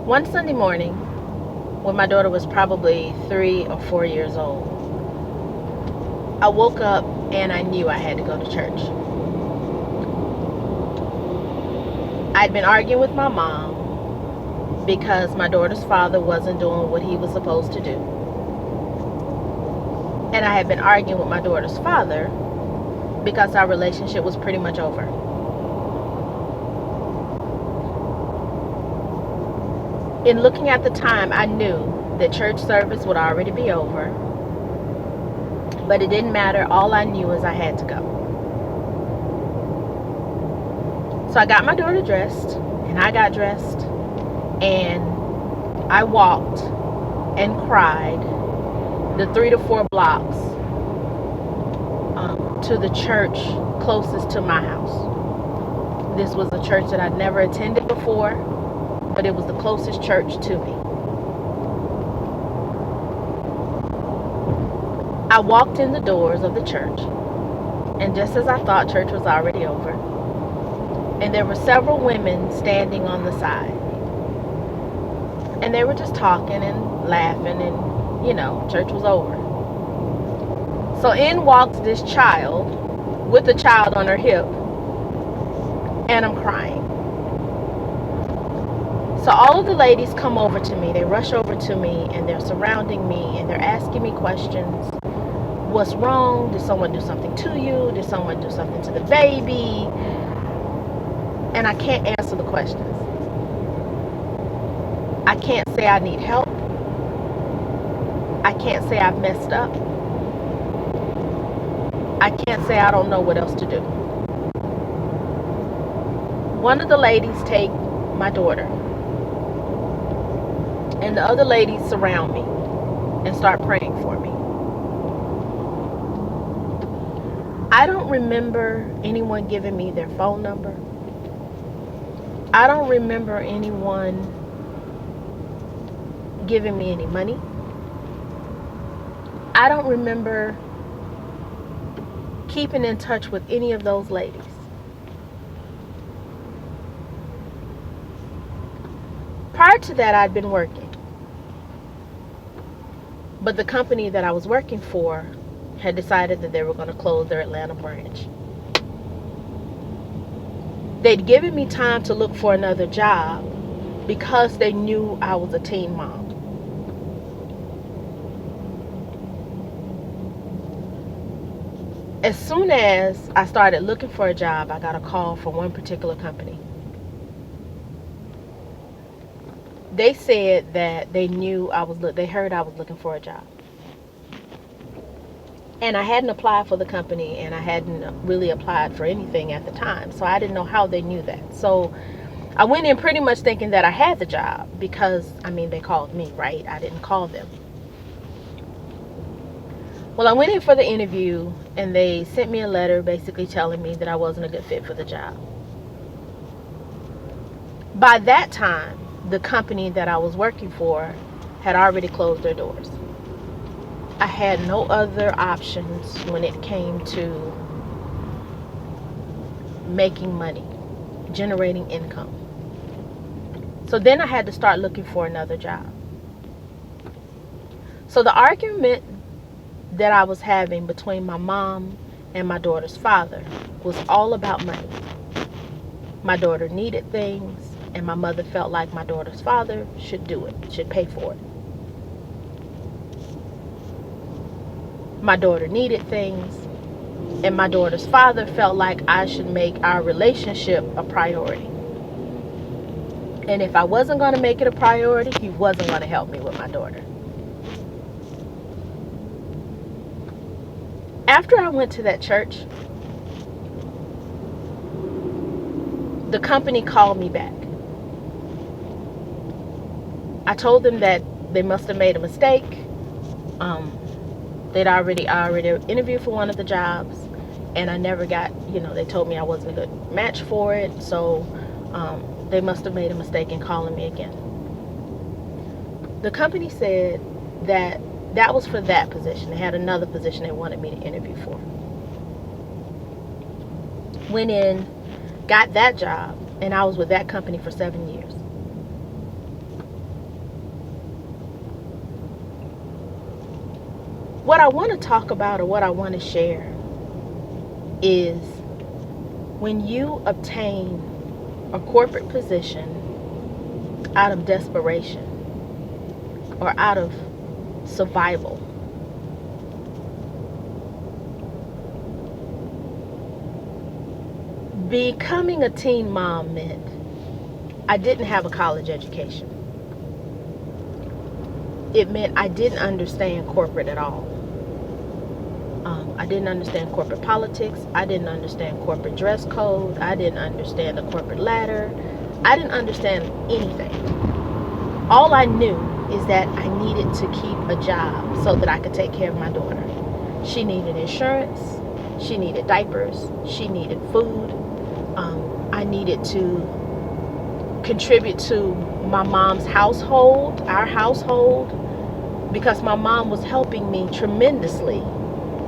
One Sunday morning, when my daughter was probably 3 or 4 years old, I woke up and I knew I had to go to church. I'd been arguing with my mom because my daughter's father wasn't doing what he was supposed to do. And I had been arguing with my daughter's father because our relationship was pretty much over. In looking at the time, I knew that church service would already be over, but it didn't matter. All I knew is I had to go. So I got my daughter dressed, and I got dressed, and I walked and cried the 3 to 4 blocks to the church closest to my house. This was a church that I'd never attended before, but it was the closest church to me. I walked in the doors of the church, and just as I thought, church was already over. And there were several women standing on the side. And they were just talking and laughing, and, church was over. So in walks this child with a child on her hip, and I'm crying. So all of the ladies come over to me. They rush over to me, and they're surrounding me, and they're asking me questions. What's wrong? Did someone do something to you? Did someone do something to the baby? And I can't answer the questions. I can't say I need help. I can't say I've messed up. I can't say I don't know what else to do. One of the ladies take my daughter, and the other ladies surround me and start praying for me. I don't remember anyone giving me their phone number. I don't remember anyone giving me any money. I don't remember keeping in touch with any of those ladies. Prior to that, I'd been working. But the company that I was working for had decided that they were going to close their Atlanta branch. They'd given me time to look for another job because they knew I was a teen mom. As soon as I started looking for a job, I got a call from one particular company. They said that they heard I was looking for a job. And I hadn't applied for the company, and I hadn't really applied for anything at the time, so I didn't know how they knew that. So I went in pretty much thinking that I had the job because, they called me, right? I didn't call them. Well, I went in for the interview, and they sent me a letter basically telling me that I wasn't a good fit for the job. By that time, the company that I was working for had already closed their doors. I had no other options when it came to making money, generating income. So then I had to start looking for another job. So the argument that I was having between my mom and my daughter's father was all about money. My daughter needed things, and my mother felt like my daughter's father should do it, should pay for it. My daughter needed things, and my daughter's father felt like I should make our relationship a priority. And if I wasn't going to make it a priority, he wasn't going to help me with my daughter. After I went to that church, the company called me back. I told them that they must have made a mistake. They'd already interviewed for one of the jobs, and I never got, they told me I wasn't a good match for it, so they must have made a mistake in calling me again. The company said that was for that position. They had another position they wanted me to interview for. Went in, got that job, and I was with that company for 7 years. What I want to talk about, or what I want to share, is when you obtain a corporate position out of desperation or out of survival. Becoming a teen mom meant I didn't have a college education. It meant I didn't understand corporate at all. I didn't understand corporate politics. I didn't understand corporate dress code. I didn't understand the corporate ladder. I didn't understand anything. All I knew is that I needed to keep a job so that I could take care of my daughter. She needed insurance. She needed diapers. She needed food. I needed to contribute to my mom's household, our household, because my mom was helping me tremendously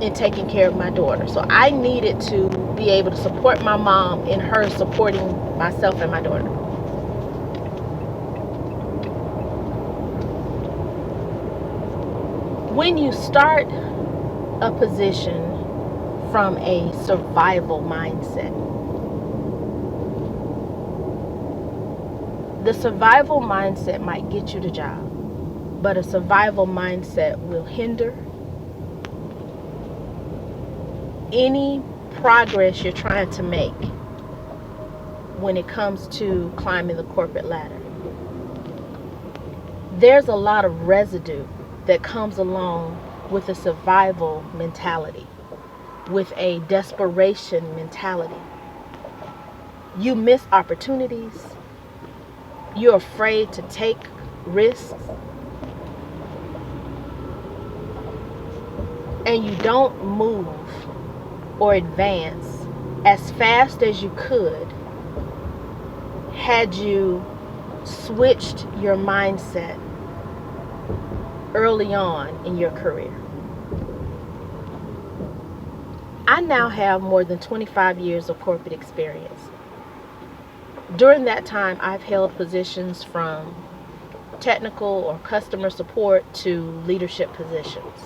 in taking care of my daughter. So I needed to be able to support my mom in her supporting myself and my daughter. When you start a position from a survival mindset, the survival mindset might get you the job, but a survival mindset will hinder any progress you're trying to make when it comes to climbing the corporate ladder. There's a lot of residue that comes along with a survival mentality, with a desperation mentality. You miss opportunities. You're afraid to take risks. And you don't move or advance as fast as you could had you switched your mindset early on in your career. I now have more than 25 years of corporate experience. During that time, I've held positions from technical or customer support to leadership positions.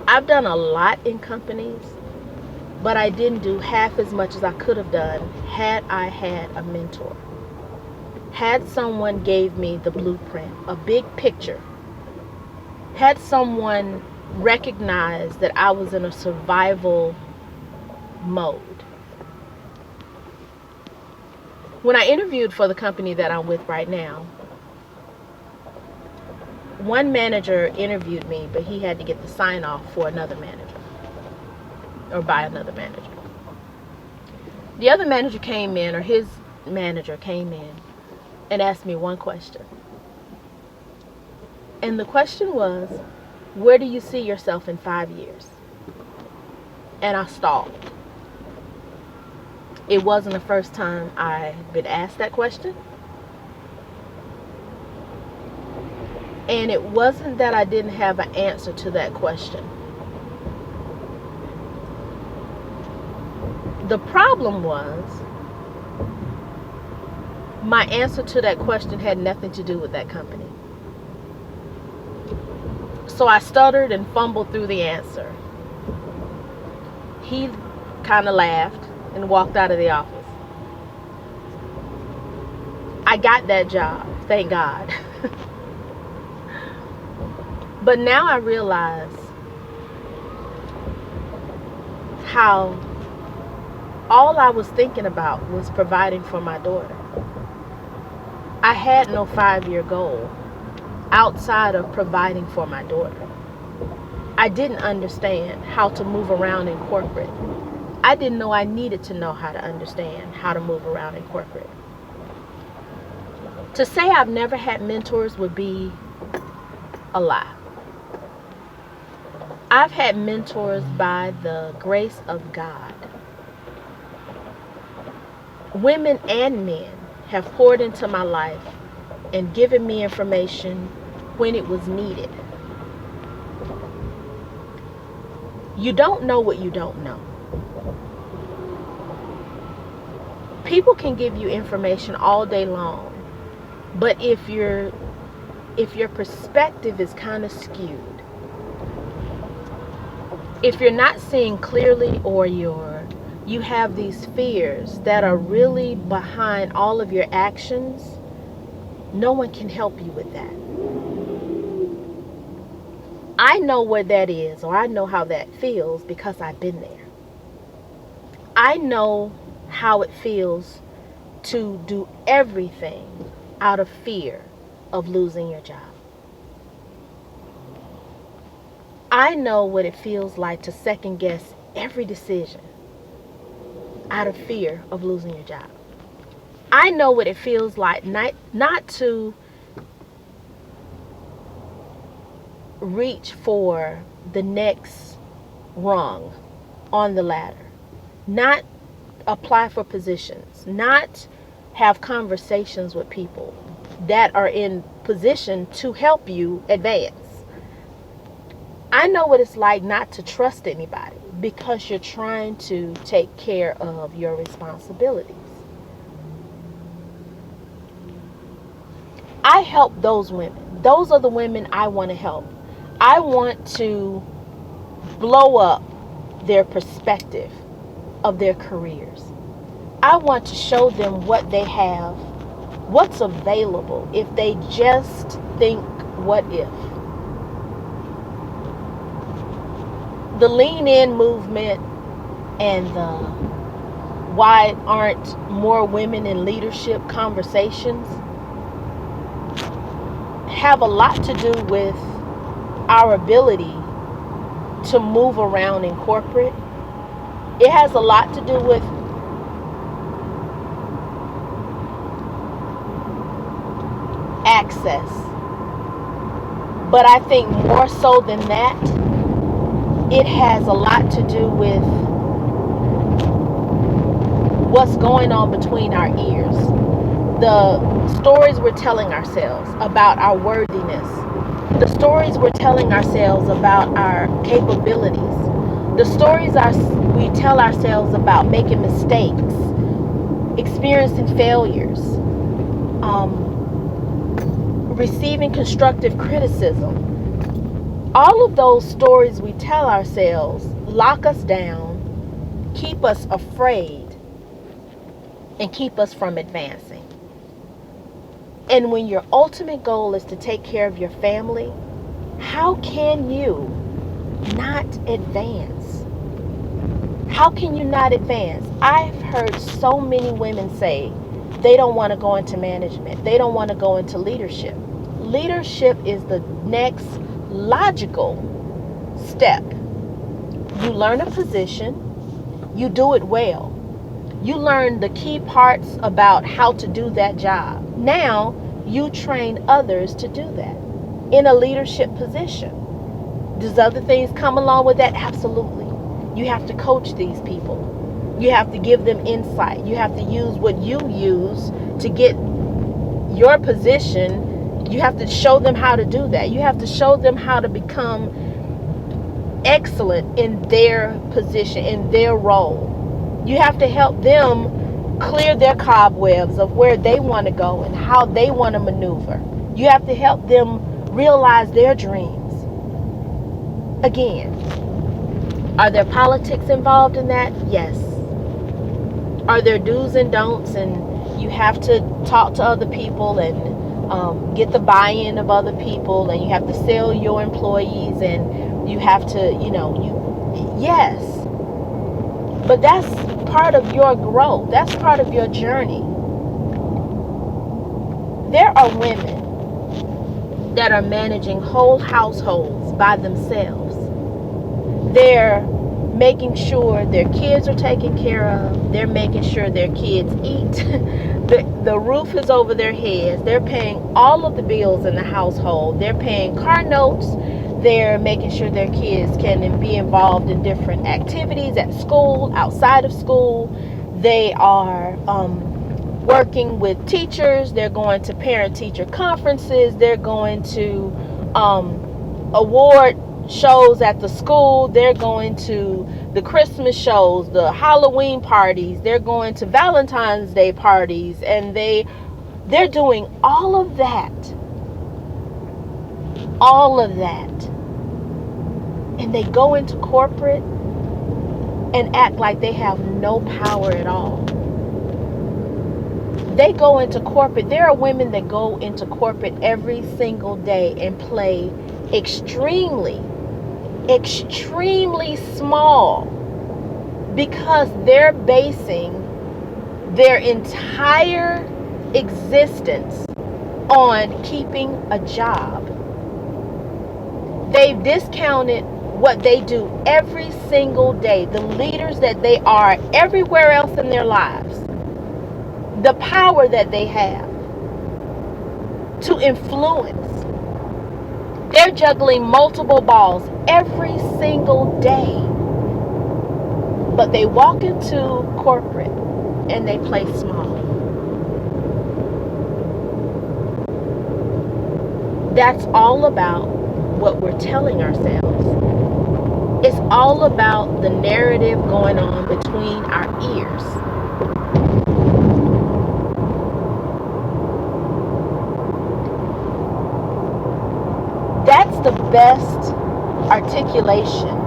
I've done a lot in companies, but I didn't do half as much as I could have done had I had a mentor. Had someone gave me the blueprint, a big picture. Had someone recognized that I was in a survival mode. When I interviewed for the company that I'm with right now, one manager interviewed me, but he had to get the sign off for another manager, or by another manager. The other manager came in, or his manager came in and asked me one question. And the question was, where do you see yourself in 5 years? And I stalled. It wasn't the first time I'd been asked that question. And it wasn't that I didn't have an answer to that question. The problem was, my answer to that question had nothing to do with that company. So I stuttered and fumbled through the answer. He kind of laughed and walked out of the office. I got that job, thank God. But now I realize how all I was thinking about was providing for my daughter. I had no 5-year goal outside of providing for my daughter. I didn't understand how to move around in corporate. I didn't know I needed to know how to understand how to move around in corporate. To say I've never had mentors would be a lie. I've had mentors by the grace of God. Women and men have poured into my life and given me information when it was needed. You don't know what you don't know. People can give you information all day long, but if you're if your perspective is kind of skewed, if you're not seeing clearly, or you have these fears that are really behind all of your actions, no one can help you with that. I know where that is, or I know how that feels because I've been there. I know how it feels to do everything out of fear of losing your job. I know what it feels like to second guess every decision out of fear of losing your job. I know what it feels like not to reach for the next rung on the ladder, not apply for positions, not have conversations with people that are in position to help you advance. I know what it's like not to trust anybody because you're trying to take care of your responsibilities. I help those women. Those are the women I want to help. I want to blow up their perspective of their careers. I want to show them what they have, what's available if they just think, what if? The lean in movement and the why aren't more women in leadership conversations have a lot to do with our ability to move around in corporate. It has a lot to do with access. But I think more so than that, it has a lot to do with what's going on between our ears. The stories we're telling ourselves about our worthiness. The stories we're telling ourselves about our capabilities. The stories we tell ourselves about making mistakes, experiencing failures, receiving constructive criticism. All of those stories we tell ourselves lock us down, keep us afraid, and keep us from advancing. And when your ultimate goal is to take care of your family, how can you not advance? How can you not advance? I've heard so many women say they don't want to go into management. They don't want to go into leadership. Leadership is the next logical step. You learn a position, you do it well. You learn the key parts about how to do that job. Now you train others to do that in a leadership position. Does other things come along with that? Absolutely. You have to coach these people. You have to give them insight. You have to use what you use to get your position. You have to show them how to do that. You have to show them how to become excellent in their position, in their role. You have to help them clear their cobwebs of where they want to go and how they want to maneuver. You have to help them realize their dreams. Again, are there politics involved in that? Yes. Are there do's and don'ts, and you have to talk to other people and get the buy-in of other people, and you have to sell your employees, and you have to, yes. But that's part of your growth. That's part of your journey. There are women that are managing whole households by themselves. They're making sure their kids are taken care of. They're making sure their kids eat. The roof is over their heads. They're paying all of the bills in the household. They're paying car notes. They're making sure their kids can be involved in different activities at school, outside of school. They are working with teachers. They're going to parent-teacher conferences. They're going to award shows at the school. They're going to the Christmas shows, the Halloween parties. They're going to Valentine's Day parties, and they're doing all of that all of that, and they go into corporate and act like they have no power at all. They go into corporate. There are women that go into corporate every single day and play extremely, extremely small, because they're basing their entire existence on keeping a job. They've discounted what they do every single day, the leaders that they are everywhere else in their lives, the power that they have to influence. They're juggling multiple balls every single day, but they walk into corporate and they play small. That's all about what we're telling ourselves. It's all about the narrative going on between our ears. That's the best articulation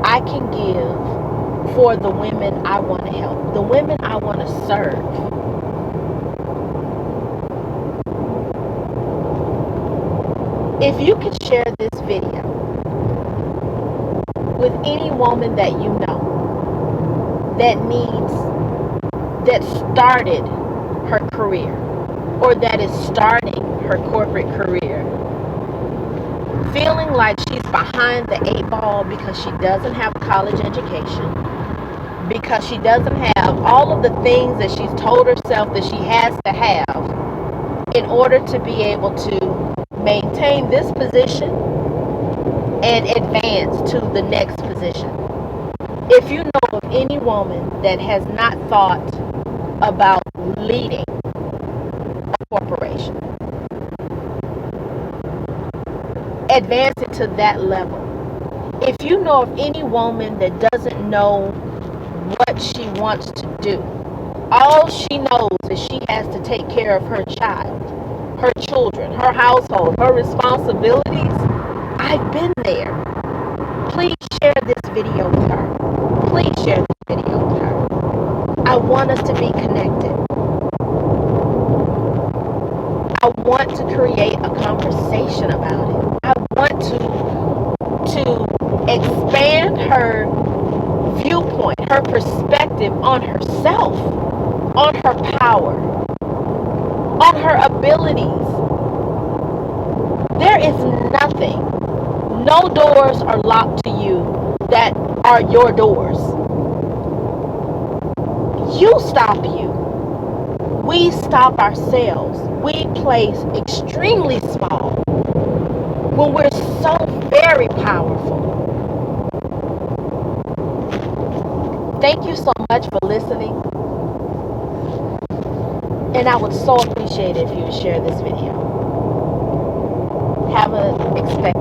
I can give for the women I want to help, the women I want to serve. If you could share this video with any woman that you know that started her career, or that is starting her corporate career, feeling like she's behind the 8 ball because she doesn't have a college education, because she doesn't have all of the things that she's told herself that she has to have in order to be able to maintain this position and advance to the next position. If you know of any woman that has not thought about leading a corporation, advance it to that level. If you know of any woman that doesn't know what she wants to do, all she knows is she has to take care of her child, her children, her household, her responsibilities, I've been there. Please share this video with her. Please share this video with her. I want us to be connected. I want to create a conversation about it. I want to expand her viewpoint, her perspective on herself, on her power, on her abilities. There is nothing, no doors are locked to you that are your doors. You stop you. We stop ourselves. We place extremely small when we're so very powerful. Thank you so much for listening. And I would so appreciate it if you would share this video. Have an expected